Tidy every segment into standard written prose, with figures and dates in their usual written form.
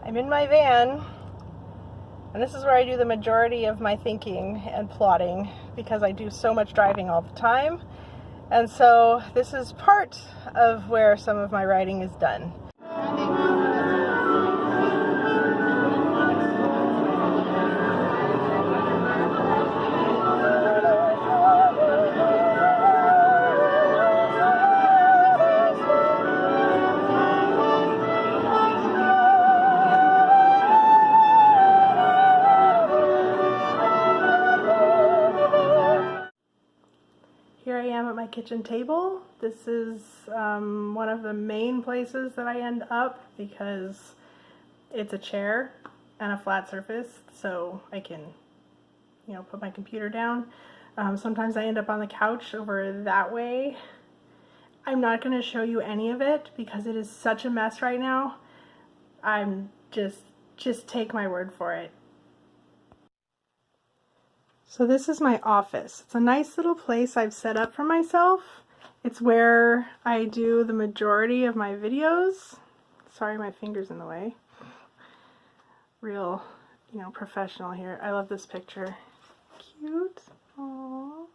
I'm in my van, and this is where I do the majority of my thinking and plotting because I do so much driving all the time. And so this is part of where some of my writing is done. Here I am at my kitchen table. This is one of the main places that I end up because it's a chair and a flat surface, so I can, put my computer down. Sometimes I end up on the couch over that way. I'm not going to show you any of it because it is such a mess right now. I'm just take my word for it. So this is my office. It's a nice little place I've set up for myself. It's where I do the majority of my videos. Sorry, my finger's in the way. Real, professional here. I love this picture. Cute. Aww.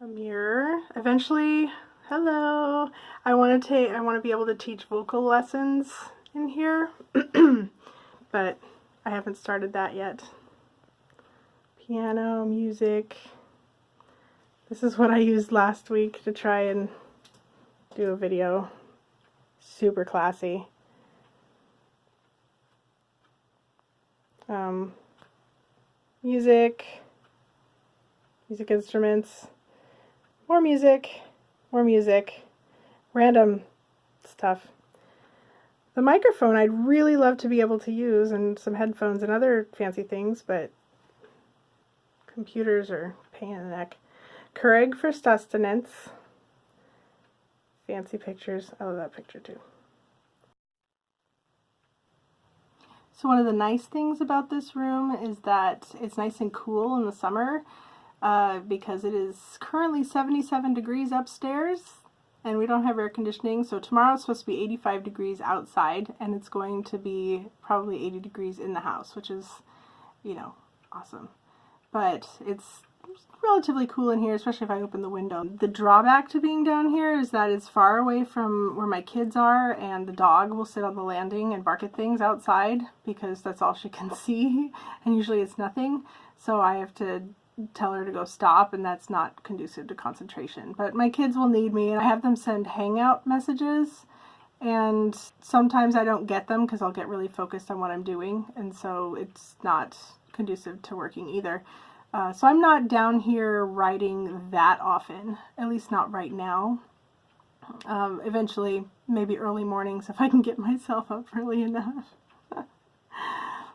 A mirror. Eventually, hello. I want to be able to teach vocal lessons in here, but I haven't started that yet. Piano, music. This is what I used last week to try and do a video. Super classy. Music instruments, more music, random stuff. The microphone I'd really love to be able to use, and some headphones and other fancy things, but computers are a pain in the neck. Keurig for sustenance. Fancy pictures. I love that picture too. So one of the nice things about this room is that it's nice and cool in the summer because it is currently 77 degrees upstairs and we don't have air conditioning. So tomorrow it's supposed to be 85 degrees outside and it's going to be probably 80 degrees in the house, which is, awesome. But it's relatively cool in here, especially if I open the window. The drawback to being down here is that it's far away from where my kids are, and the dog will sit on the landing and bark at things outside because that's all she can see, and usually it's nothing. So I have to tell her to go stop, and that's not conducive to concentration. But my kids will need me, and I have them send hangout messages, and sometimes I don't get them because I'll get really focused on what I'm doing, and so it's not conducive to working either. So I'm not down here writing that often, at least not right now. Eventually, maybe early mornings if I can get myself up early enough.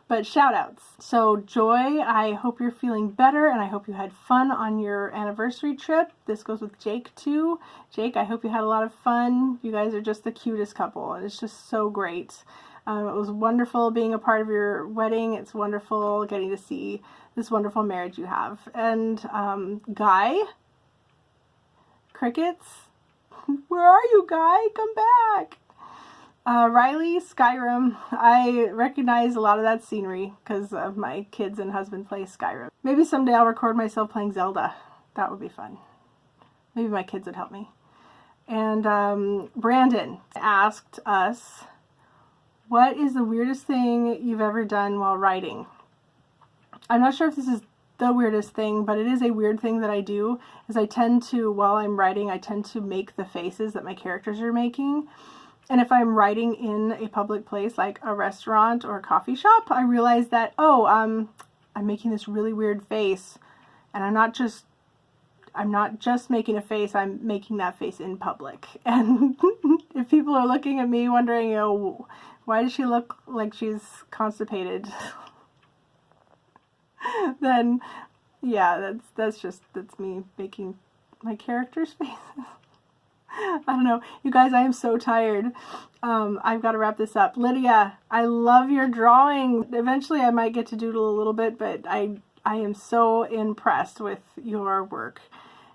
But shout outs. So Joy, I hope you're feeling better and I hope you had fun on your anniversary trip. This goes with Jake too. Jake, I hope you had a lot of fun. You guys are just the cutest couple and it's just so great. It was wonderful being a part of your wedding. It's wonderful getting to see this wonderful marriage you have. And Guy, crickets, where are you, Guy? Come back. Riley, Skyrim. I recognize a lot of that scenery because of my kids and husband play Skyrim. Maybe someday I'll record myself playing Zelda. That would be fun. Maybe my kids would help me. And Brandon asked us, what is the weirdest thing you've ever done while writing? I'm not sure if this is the weirdest thing, but it is a weird thing that I do, is I tend to, while I'm writing, I tend to make the faces that my characters are making. And if I'm writing in a public place like a restaurant or a coffee shop, I realize that, I'm making this really weird face, and I'm not just making a face, I'm making that face in public. And if people are looking at me wondering, why does she look like she's constipated? Then, yeah, that's me making my character's faces. I don't know. You guys, I am so tired. I've got to wrap this up. Lydia, I love your drawing. Eventually I might get to doodle a little bit, but I am so impressed with your work.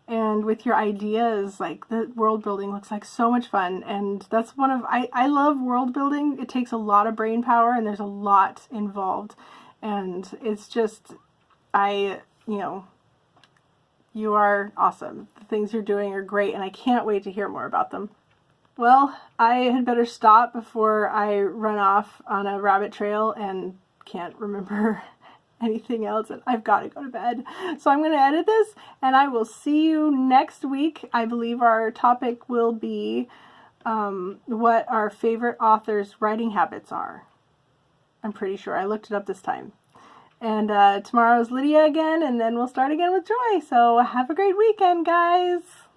and with your ideas. Like, the world building looks like so much fun, and that's one of, I love world building. It takes a lot of brain power, and there's a lot involved, and it's just, you know, you are awesome. The things you're doing are great, and I can't wait to hear more about them. Well, I had better stop before I run off on a rabbit trail and can't remember anything else, and I've got to go to bed. So I'm going to edit this, and I will see you next week. I believe our topic will be what our favorite authors' writing habits are. I'm pretty sure. I looked it up this time. And tomorrow's Lydia again, and then we'll start again with Joy. So have a great weekend, guys!